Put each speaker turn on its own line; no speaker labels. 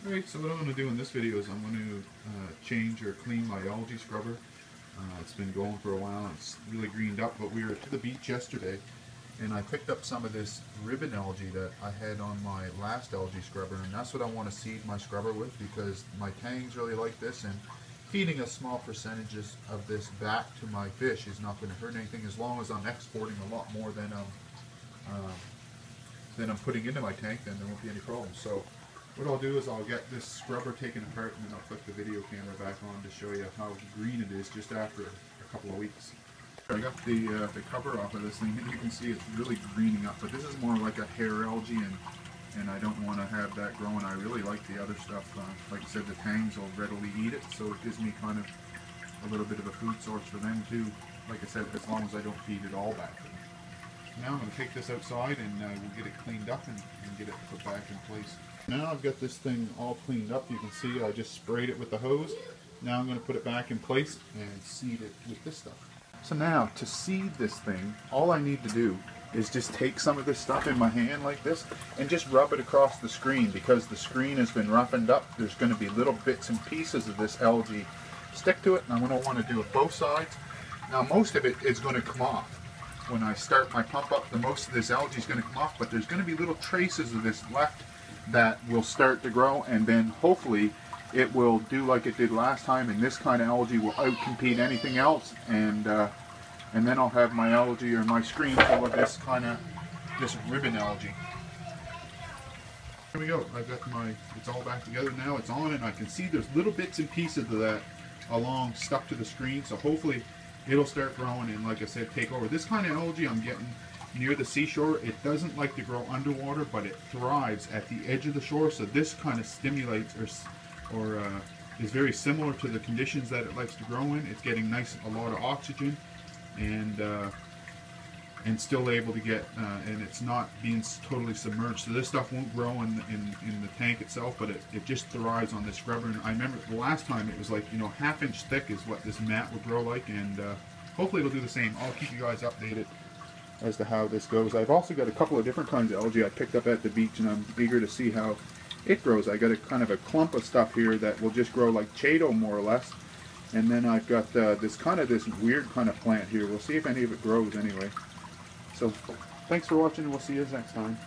Alright, so what I'm going to do in this video is I'm going to change or clean my algae scrubber. It's been going for a while, it's really greened up, but we were to the beach yesterday and I picked up some of this ribbon algae that I had on my last algae scrubber, and that's what I want to seed my scrubber with because my tangs really like this, and feeding a small percentages of this back to my fish is not going to hurt anything as long as I'm exporting a lot more than I'm putting into my tank. Then there won't be any problems. So what I'll do is I'll get this scrubber taken apart and then I'll flick the video camera back on to show you how green it is just after a couple of weeks. I got the cover off of this thing and you can see it's really greening up, but this is more like a hair algae, and I don't want to have that growing. I really like the other stuff. Like I said, the tangs will readily eat it, so it gives me kind of a little bit of a food source for them too. Like I said, as long as I don't feed it all back to them. Now I'm going to take this outside and we'll get it cleaned up and get it put back in place. Now I've got this thing all cleaned up. You can see I just sprayed it with the hose. Now I'm going to put it back in place and seed it with this stuff. So now to seed this thing, all I need to do is just take some of this stuff in my hand like this and just rub it across the screen. Because the screen has been roughened up, there's going to be little bits and pieces of this algae stick to it, and I'm going to want to do it both sides. Now most of it is going to come off. When I start my pump up, the most of this algae is going to come off, but there's going to be little traces of this left that will start to grow, and then hopefully it will do like it did last time, and this kind of algae will outcompete anything else, and then I'll have my algae or my screen full of this ribbon algae. Here we go. I've got it's all back together now. It's on, and I can see there's little bits and pieces of that along stuck to the screen, so hopefully it'll start growing and, like I said, take over. This kind of algae I'm getting near the seashore, it doesn't like to grow underwater, but it thrives at the edge of the shore, so this kind of stimulates or is very similar to the conditions that it likes to grow in. It's getting a lot of oxygen, and still able to get, and it's not being totally submerged. So this stuff won't grow in the tank itself, but it just thrives on this scrubber. And I remember the last time it was like, ½ inch thick is what this mat would grow like, and hopefully it'll do the same. I'll keep you guys updated as to how this goes. I've also got a couple of different kinds of algae I picked up at the beach, and I'm eager to see how it grows. I got a kind of a clump of stuff here that will just grow like Chaeto more or less, and then I've got this weird kind of plant here. We'll see if any of it grows anyway. So thanks for watching, and we'll see you next time.